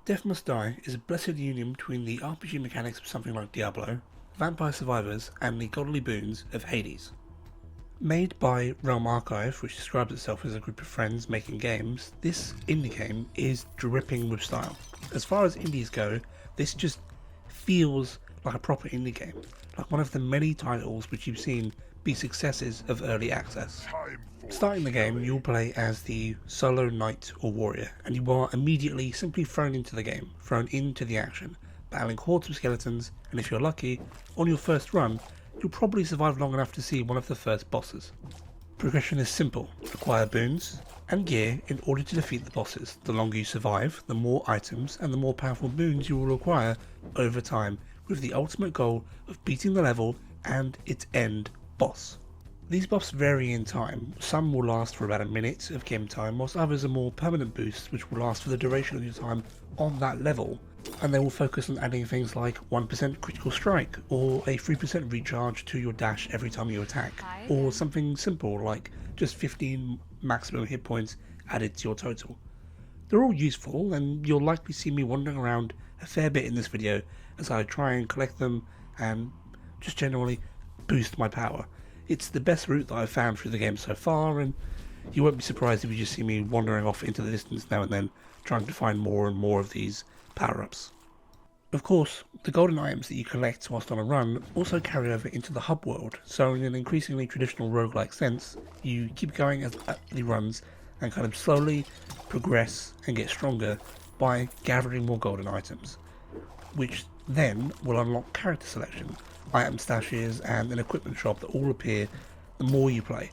Death Must Die is a blessed union between the RPG mechanics of something like Diablo, Vampire Survivors, and the godly boons of Hades. Made by Realm Archive, which describes itself as a group of friends making games, this indie game is dripping with style. As far as indies go, this just feels like a proper indie game, like one of the many titles which you've seen be successes of early access. Starting the game, you'll play as the solo knight or warrior, and you are immediately simply thrown into the game, thrown into the action, battling hordes of skeletons, and if you're lucky, on your first run, you'll probably survive long enough to see one of the first bosses. Progression is simple: acquire boons and gear in order to defeat the bosses. The longer you survive, the more items and the more powerful boons you will acquire over time, with the ultimate goal of beating the level and its end boss. These buffs vary in time. Some will last for about a minute of game time, whilst others are more permanent boosts which will last for the duration of your time on that level, and they will focus on adding things like 1% critical strike, or a 3% recharge to your dash every time you attack, or something simple like just 15 maximum hit points added to your total. They're all useful, and you'll likely see me wandering around a fair bit in this video as I try and collect them and just generally boost my power. It's the best route that I've found through the game so far, and you won't be surprised if you just see me wandering off into the distance now and then, trying to find more and more of these power-ups. Of course, the golden items that you collect whilst on a run also carry over into the hub world, so in an increasingly traditional roguelike sense, you keep going as the runs and kind of slowly progress and get stronger by gathering more golden items, which then will unlock character selection, item stashes, and an equipment shop that all appear the more you play.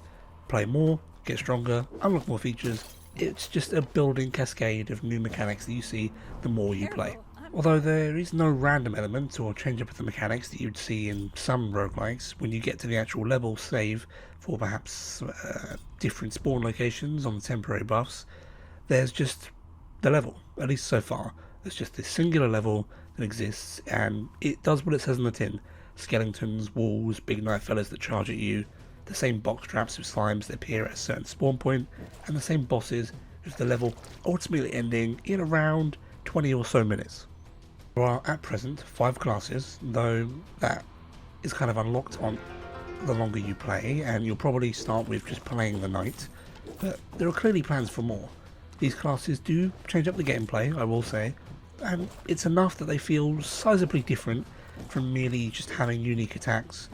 Play more, get stronger, unlock more features. It's just a building cascade of new mechanics that you see the more you play. Although there is no random element or change up of the mechanics that you'd see in some roguelikes, when you get to the actual level save for perhaps different spawn locations on the temporary buffs, there's just the level, at least so far. There's just this singular level that exists, and it does what it says on the tin. Skeletons, walls, big knife fellas that charge at you, the same box traps with slimes that appear at a certain spawn point, and the same bosses, with the level ultimately ending in around 20 or so minutes. There are at present 5 classes, though that is kind of unlocked on the longer you play, and you'll probably start with just playing the knight, but there are clearly plans for more. These classes do change up the gameplay, I will say, and it's enough that they feel sizably different from merely just having unique attacks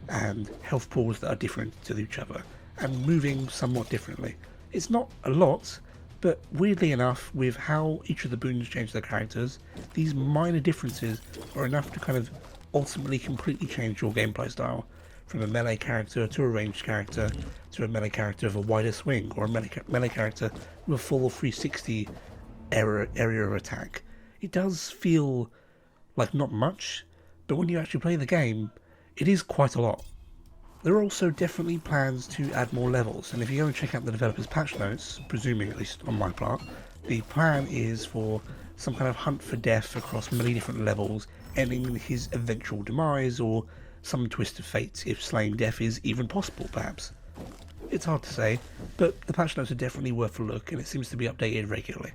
and health pools that are different to each other and moving somewhat differently. It's not a lot, but weirdly enough, with how each of the boons change their characters, these minor differences are enough to kind of ultimately completely change your gameplay style, from a melee character to a ranged character to a melee character with a wider swing, or a melee character with a full 360 area of attack. It does feel like not much, but when you actually play the game, it is quite a lot. There are also definitely plans to add more levels, and if you go and check out the developers' patch notes, presuming at least on my part, the plan is for some kind of hunt for death across many different levels, ending in his eventual demise, or some twist of fate if slaying death is even possible, perhaps. It's hard to say, but the patch notes are definitely worth a look, and it seems to be updated regularly.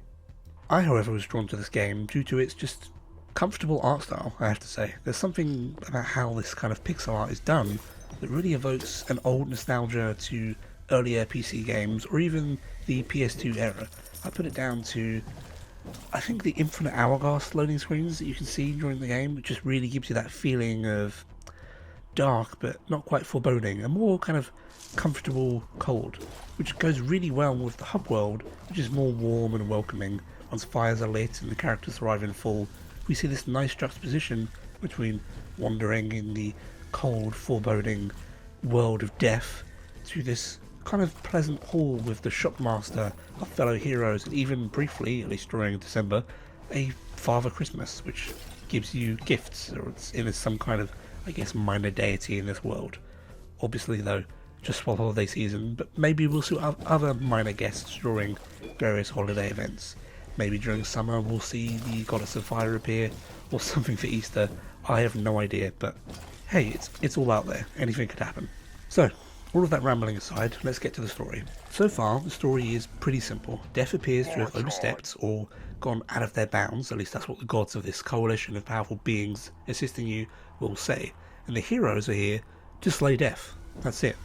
I, however, was drawn to this game due to its just comfortable art style, I have to say. There's something about how this kind of pixel art is done that really evokes an old nostalgia to earlier PC games, or even the PS2 era. I put it down to, I think, the infinite hourglass loading screens that you can see during the game, which just really gives you that feeling of dark but not quite foreboding, a more kind of comfortable cold, which goes really well with the hub world, which is more warm and welcoming. Once fires are lit and the characters arrive in full, we see this nice juxtaposition between wandering in the cold, foreboding world of death to this kind of pleasant hall with the shopmaster, our fellow heroes, and even briefly, at least during December, a Father Christmas, which gives you gifts, or it's in some kind of, I guess, minor deity in this world. Obviously, though, just for holiday season, but maybe we'll see other minor guests during various holiday events. Maybe during summer we'll see the Goddess of Fire appear, or something for Easter. I have no idea, but hey, it's all out there. Anything could happen. So, all of that rambling aside, let's get to the story. So far, the story is pretty simple. Death appears to have overstepped or gone out of their bounds, at least that's what the gods of this coalition of powerful beings assisting you will say, and the heroes are here to slay death. That's it.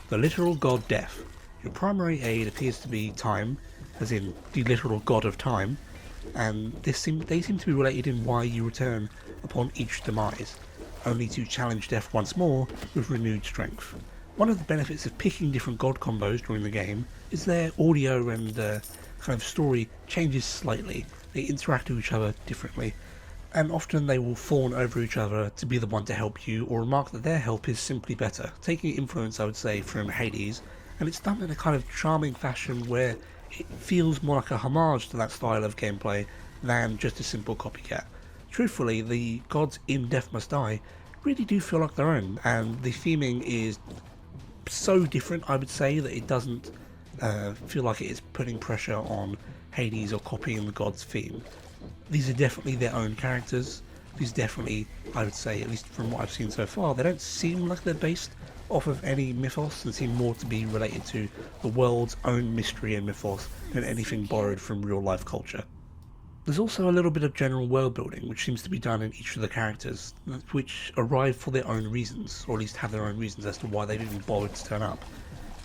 The literal god Death. Your primary aid appears to be Time, as in the literal god of time, and they seem to be related in why you return upon each demise, only to challenge death once more with renewed strength. One of the benefits of picking different god combos during the game is their audio and kind of story changes slightly. They interact with each other differently, and often they will fawn over each other to be the one to help you or remark that their help is simply better, taking influence, I would say, from Hades, and it's done in a kind of charming fashion where it feels more like a homage to that style of gameplay than just a simple copycat. Truthfully, the gods in Death Must Die really do feel like their own, and the theming is so different, I would say, that it doesn't feel like it is putting pressure on Hades or copying the god's theme. These are definitely their own characters. These definitely, I would say, at least from what I've seen so far, they don't seem like they're based off of any mythos and seem more to be related to the world's own mystery and mythos than anything borrowed from real life culture. There's also a little bit of general world building which seems to be done in each of the characters, which arrive for their own reasons, or at least have their own reasons as to why they've even bothered to turn up,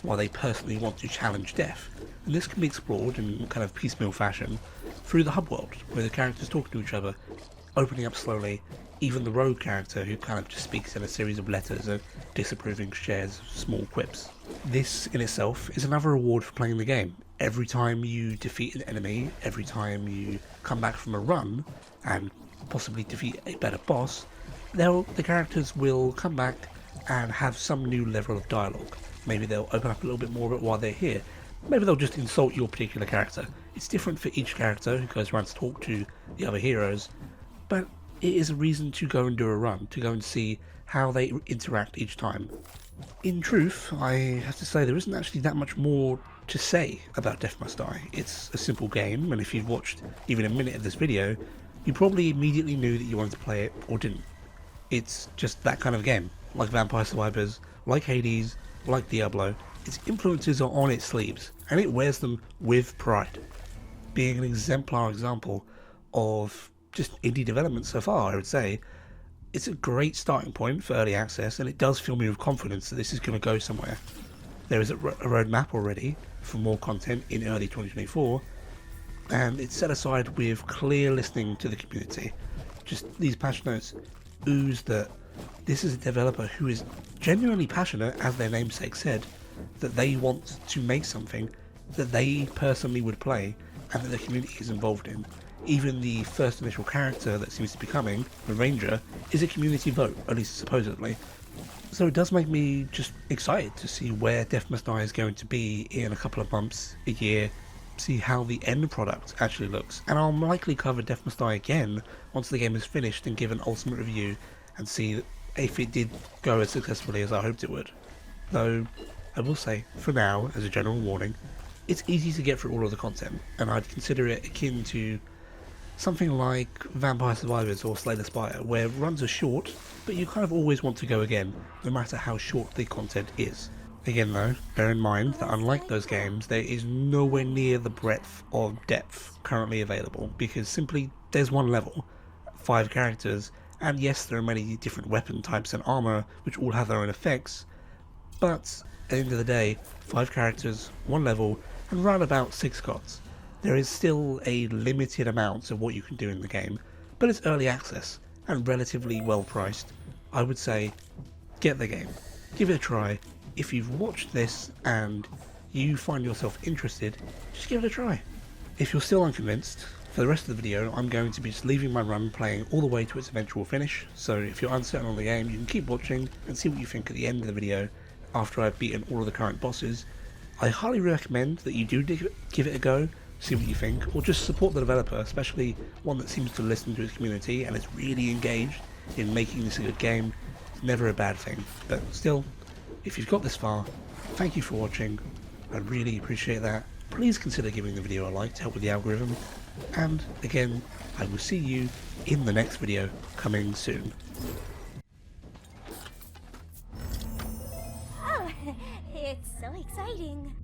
why they personally want to challenge death. And this can be explored in kind of piecemeal fashion through the hub world, where the characters talk to each other, opening up slowly. Even the rogue character, who kind of just speaks in a series of letters and disapproving shares small quips. This in itself is another reward for playing the game. Every time you defeat an enemy, every time you come back from a run and possibly defeat a better boss, the characters will come back and have some new level of dialogue. Maybe they'll open up a little bit more of it while they're here. Maybe they'll just insult your particular character. It's different for each character who goes around to talk to the other heroes, but it is a reason to go and do a run, to go and see how they interact each time. In truth, I have to say there isn't actually that much more to say about Death Must Die. It's a simple game, and if you've watched even a minute of this video, you probably immediately knew that you wanted to play it, or didn't. It's just that kind of game. Like Vampire Survivors, like Hades, like Diablo, its influences are on its sleeves, and it wears them with pride. Being an exemplar example of just indie development so far, I would say, it's a great starting point for early access, and it does fill me with confidence that this is going to go somewhere. There is a roadmap already for more content in early 2024, and it's set aside with clear listening to the community. Just these patch notes ooze that this is a developer who is genuinely passionate, as their namesake said, that they want to make something that they personally would play and that the community is involved in. Even the first initial character that seems to be coming, the Ranger, is a community vote, at least supposedly. So it does make me just excited to see where Death Must Die is going to be in a couple of months, a year, see how the end product actually looks. And I'll likely cover Death Must Die again once the game is finished and give an ultimate review and see if it did go as successfully as I hoped it would. Though, I will say, for now, as a general warning, it's easy to get through all of the content, and I'd consider it akin to something like Vampire Survivors or Slay the Spire, where runs are short, but you kind of always want to go again, no matter how short the content is. Again though, bear in mind that unlike those games, there is nowhere near the breadth of depth currently available, because simply there's one level, 5 characters, and yes, there are many different weapon types and armor, which all have their own effects, but at the end of the day, 5 characters, 1 level, and round about 6 gods. There is still a limited amount of what you can do in the game, but it's early access and relatively well priced. I would say, get the game, give it a try. If you've watched this and you find yourself interested, just give it a try. If you're still unconvinced, for the rest of the video I'm going to be just leaving my run playing all the way to its eventual finish, so if you're uncertain on the game you can keep watching and see what you think at the end of the video after I've beaten all of the current bosses. I highly recommend that you do give it a go, see what you think, or just support the developer, especially one that seems to listen to his community and is really engaged in making this a good game. It's never a bad thing, but still, if you've got this far, thank you for watching. I really appreciate that. Please consider giving the video a like to help with the algorithm, and again, I will see you in the next video coming soon. Oh, it's so exciting.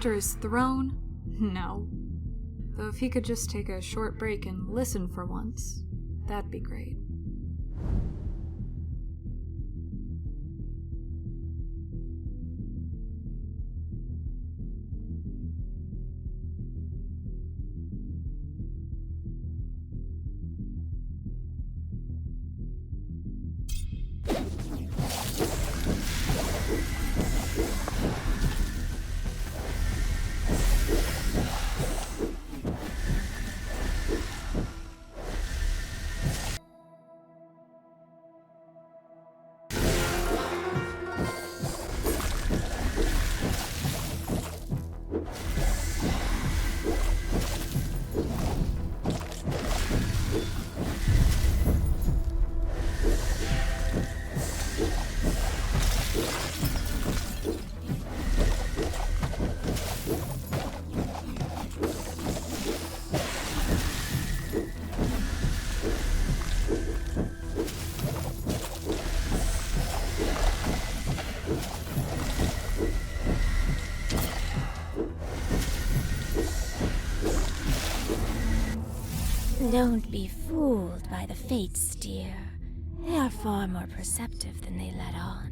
after his throne? No. Though if he could just take a short break and listen for once, that'd be great. Don't be fooled by the fates, dear. They are far more perceptive than they let on.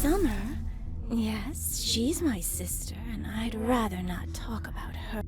Summer? Yes, she's my sister, and I'd rather not talk about her.